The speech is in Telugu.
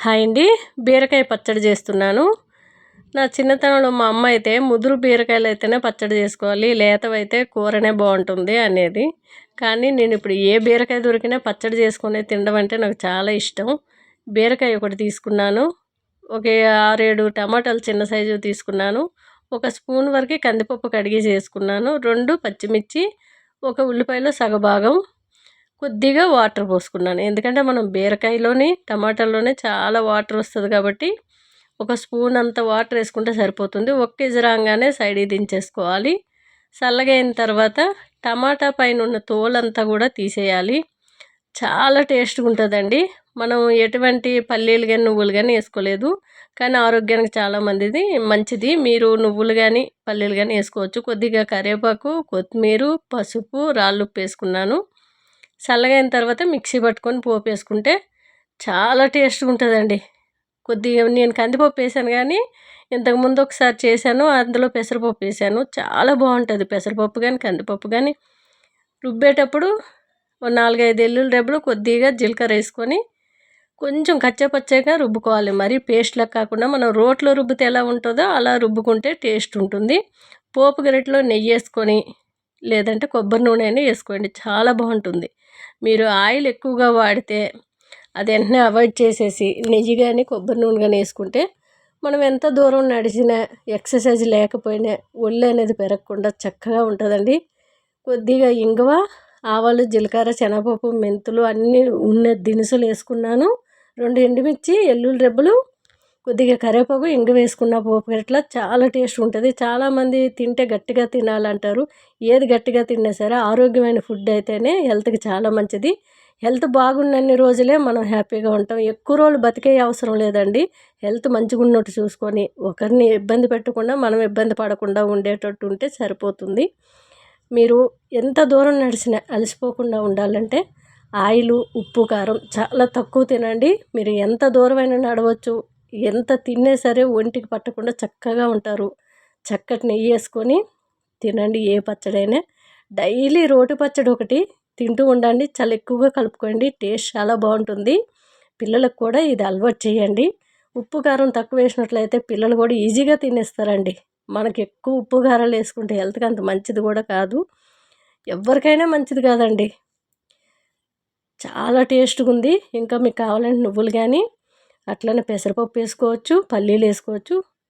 హాయ్ అండి. బీరకాయ పచ్చడి చేస్తున్నాను. నా చిన్నతనంలో మా అమ్మ అయితే ముదురు బీరకాయలు అయితేనే పచ్చడి చేసుకోవాలి, లేతవైతే కూరనే బాగుంటుంది అనేది. కానీ నేను ఇప్పుడు ఏ బీరకాయ దొరికినా పచ్చడి చేసుకొని తినడం అంటే నాకు చాలా ఇష్టం. బీరకాయ ఒకటి తీసుకున్నాను, ఒక 6-7 టమాటాలు చిన్న సైజు తీసుకున్నాను, ఒక స్పూన్ వరకు కందిపప్పు కడిగి చేసుకున్నాను, 2 పచ్చిమిర్చి, ఒక ఉల్లిపాయలో సగభాగం, కొద్దిగా వాటర్ పోసుకున్నాను. ఎందుకంటే మనం బీరకాయలోని టమాటాలోనే చాలా వాటర్ వస్తుంది కాబట్టి ఒక స్పూన్ అంత వాటర్ వేసుకుంటే సరిపోతుంది. ఒక్క రాగానే సైడ్కి దించేసుకోవాలి. చల్లగా అయిన తర్వాత టమాటా పైన ఉన్న తోలంతా కూడా తీసేయాలి. చాలా టేస్ట్గా ఉంటుందండి. మనం ఎటువంటి పల్లీలు కానీ నువ్వులు కానీ వేసుకోలేదు, కానీ ఆరోగ్యానికి చాలా మంచిది. మీరు నువ్వులు కానీ పల్లీలు కానీ వేసుకోవచ్చు. కొద్దిగా కరివేపాకు, కొత్తిమీర, పసుపు, రాళ్ళుప్పు వేసుకున్నాను. చల్లగైన తర్వాత మిక్సీ పట్టుకొని పోపు వేసుకుంటే చాలా టేస్ట్గా ఉంటుందండి. కొద్దిగా నేను కందిపప్పు వేసాను, కానీ ఇంతకుముందు ఒకసారి చేశాను, అందులో పెసరపప్పు వేసాను. చాలా బాగుంటుంది పెసరపప్పు కానీ కందిపప్పు కానీ. రుబ్బేటప్పుడు 4-5 ఎల్లుల్లి రెబ్బలు, కొద్దిగా జీలకర్ర వేసుకొని కొంచెం కచ్చాపచ్చాగా రుబ్బుకోవాలి. మరీ పేస్ట్లా కాకుండా మనం రోట్లో రుబ్బితే ఎలా ఉంటుందో అలా రుబ్బుకుంటే టేస్ట్ ఉంటుంది. పోపు గరిటెలో నెయ్యి వేసుకొని లేదంటే కొబ్బరి నూనె అయినా వేసుకోండి, చాలా బాగుంటుంది. మీరు ఆయిల్ ఎక్కువగా వాడితే అది వెంటనే అవాయిడ్ చేసేసి నెయ్యి కానీ కొబ్బరి నూనె కానీ వేసుకుంటే మనం ఎంత దూరం నడిచినా, ఎక్సర్సైజ్ లేకపోయినా ఒళ్ళు అనేది పెరగకుండా చక్కగా ఉంటుందండి. కొద్దిగా ఇంగువ, ఆవాలు, జీలకర్ర, శనగపప్పు, మెంతులు అన్నీ ఉన్న దినుసులు వేసుకున్నాను. 2 ఎండుమిర్చి, ఎల్లుల్లి రెబ్బలు, కొద్దిగా కరివేపాకు, ఇంగు వేసుకున్న పోపు గట్ల చాలా టేస్ట్ ఉంటుంది. చాలామంది తింటే గట్టిగా తినాలంటారు. ఏది గట్టిగా తిన్నా సరే ఆరోగ్యమైన ఫుడ్ అయితేనే హెల్త్కి చాలా మంచిది. హెల్త్ బాగున్నన్ని రోజులే మనం హ్యాపీగా ఉంటాం. ఎక్కువ రోజులు బతికే అవసరం లేదండి. హెల్త్ మంచిగా ఉన్నట్టు చూసుకొని ఒకరిని ఇబ్బంది పెట్టకుండా మనం ఇబ్బంది పడకుండా ఉండేటట్టు ఉంటే సరిపోతుంది. మీరు ఎంత దూరం నడిచినా అలసిపోకుండా ఉండాలంటే ఆయిలు, ఉప్పు, కారం చాలా తక్కువ తినండి. మీరు ఎంత దూరమైనా నడవచ్చు, ఎంత తిన్నా సరే ఒంటికి పట్టకుండా చక్కగా ఉంటారు. చక్కటి నెయ్యి వేసుకొని తినండి ఏ పచ్చడైనా. డైలీ రోటి పచ్చడి ఒకటి తింటూ ఉండండి, చాలా ఎక్కువగా కలుపుకోండి, టేస్ట్ చాలా బాగుంటుంది. పిల్లలకు కూడా ఇది అలవాటు చేయండి. ఉప్పు కారం తక్కువ వేసినట్లయితే పిల్లలు కూడా ఈజీగా తినేస్తారండి. మనకి ఎక్కువ ఉప్పు కారాలు వేసుకుంటే హెల్త్కి అంత మంచిది కూడా కాదు, ఎవరికైనా మంచిది కాదండి. చాలా టేస్ట్గా ఉంది. ఇంకా మీకు కావాలంటే నువ్వులు కానీ అట్లనే పెసరపప్పు వేసుకోవచ్చు, పల్లీలు వేసుకోవచ్చు.